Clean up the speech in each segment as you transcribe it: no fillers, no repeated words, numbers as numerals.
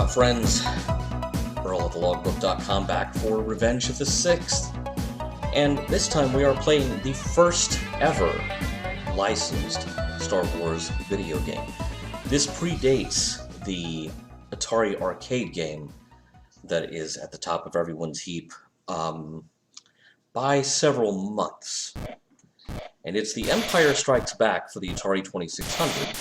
up, friends? Earl of the Logbook.com back for Revenge of the Sixth. And this time we are playing the first ever licensed Star Wars video game. This predates the Atari arcade game that is at the top of everyone's heap by several months. And it's The Empire Strikes Back for the Atari 2600.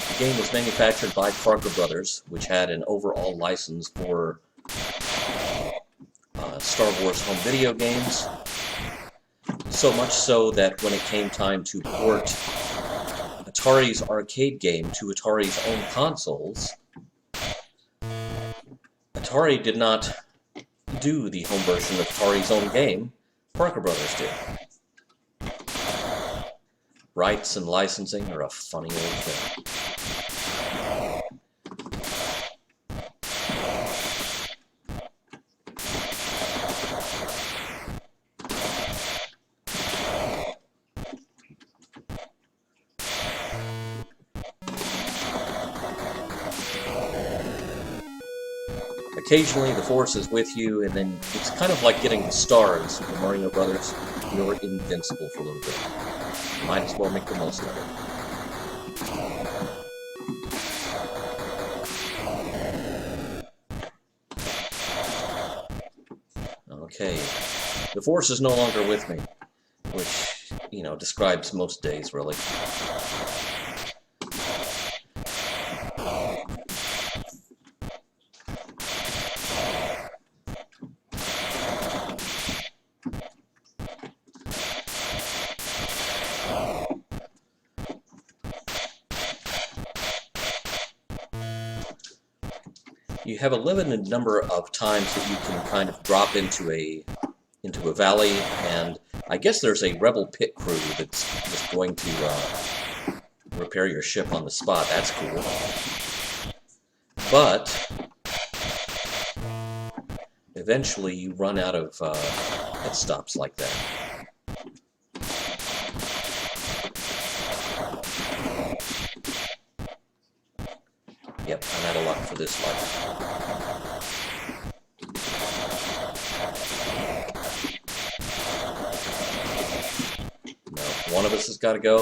The game was manufactured by Parker Brothers, which had an overall license for Star Wars home video games, so much so that when it came time to port Atari's arcade game to Atari's own consoles, Atari did not do the home version of Atari's own game. Parker Brothers did. Rights and licensing are a funny old thing. Occasionally the Force is with you, and then it's kind of like getting the star in Super Mario Brothers. You're invincible for a little bit. Might as well make the most of it. Okay, the Force is no longer with me, which, you know, describes most days, really. You have a limited number of times that you can kind of drop into a valley, and I guess there's a rebel pit crew that's just going to repair your ship on the spot. That's cool. But eventually you run out of pit stops like that. Yep, I'm out of luck for this life. No, one of us has got to go.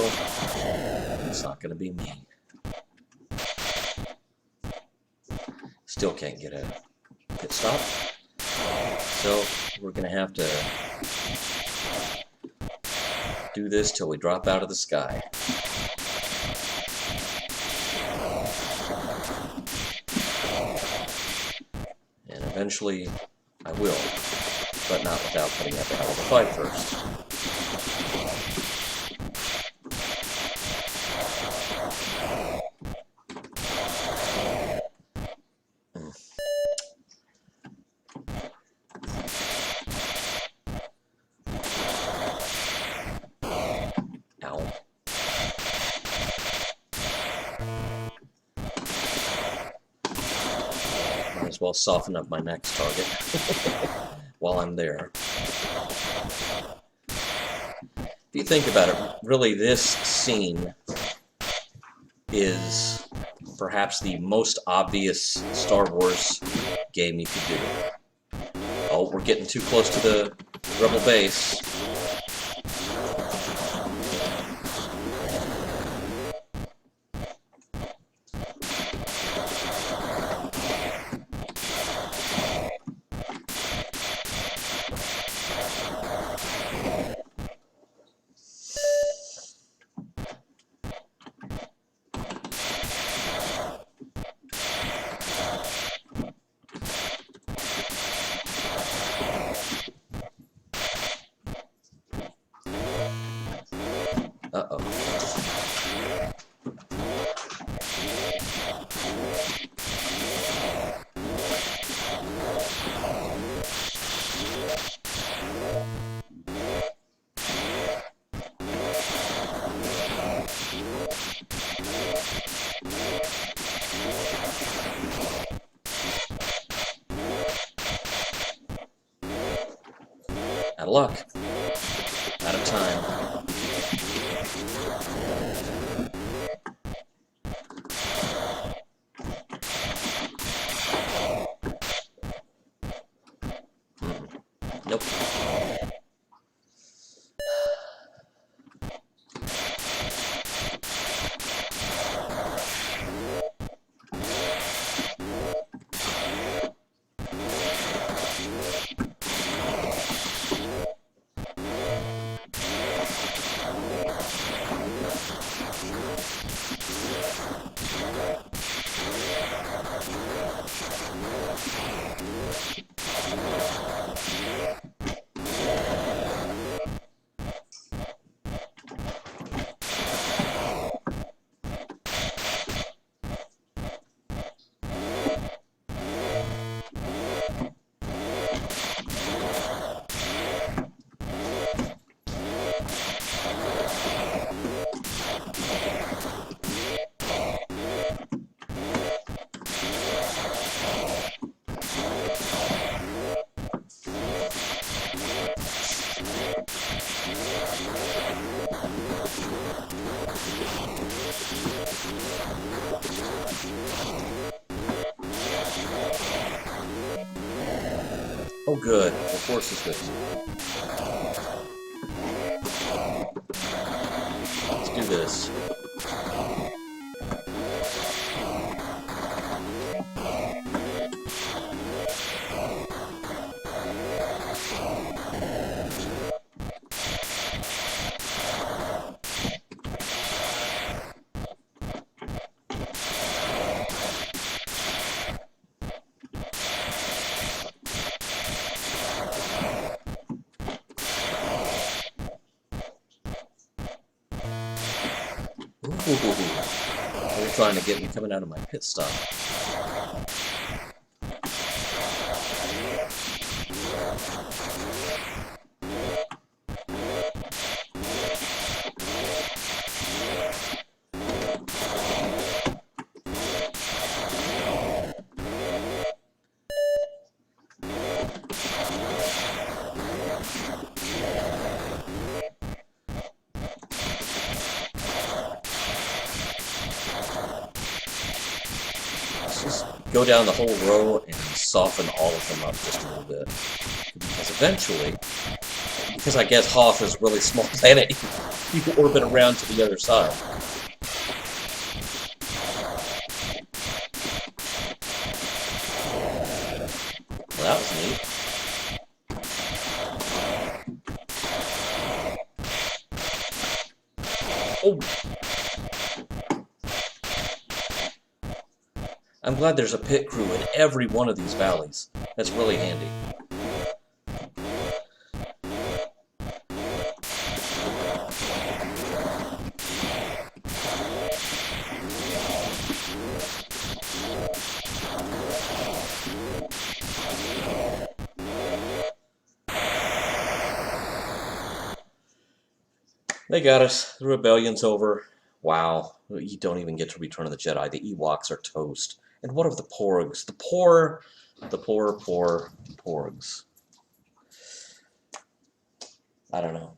It's not going to be me. Still can't get a pit stop. So we're going to have to do this till we drop out of the sky. Eventually, I will, but not without putting up a hell of a fight first. Ow. Might as well soften up my next target while I'm there. If you think about it, really this scene is perhaps the most obvious Star Wars game you could do. Oh, we're getting too close to the rebel base. Uh-oh. Out of luck. Out of time. Nope. Oh good, the force is good. Let's do this. They're trying to get me coming out of my pit stop. Just go down the whole row and soften all of them up just a little bit. Because eventually, because I guess Hoth is a really small planet, you can orbit around to the other side. Well, that was neat. Oh! I'm glad there's a pit crew in every one of these valleys. That's really handy. They got us. The rebellion's over. Wow. You don't even get to Return of the Jedi. The Ewoks are toast. And what of the Porgs? The poor Porgs. I don't know.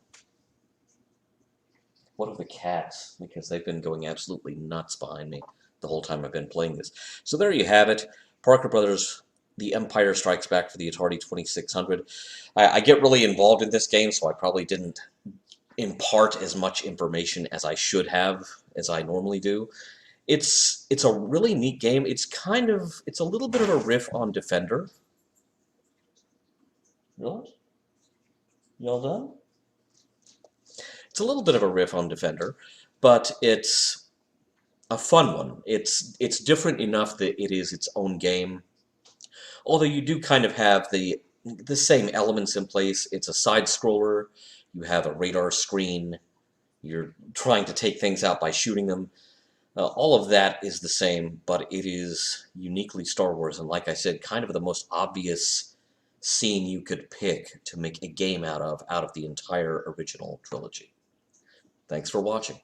What of the cats? Because they've been going absolutely nuts behind me the whole time I've been playing this. So there you have it. Parker Brothers, The Empire Strikes Back for the Atari 2600. I get really involved in this game, so I probably didn't impart as much information as I should have, as I normally do. It's a really neat game. It's a little bit of a riff on Defender. Really? Y'all done? It's a little bit of a riff on Defender, but it's a fun one. It's different enough that it is its own game. Although you do kind of have the same elements in place. It's a side scroller. You have a radar screen. You're trying to take things out by shooting them. All of that is the same, but it is uniquely Star Wars, and like I said, kind of the most obvious scene you could pick to make a game out of the entire original trilogy. Thanks for watching.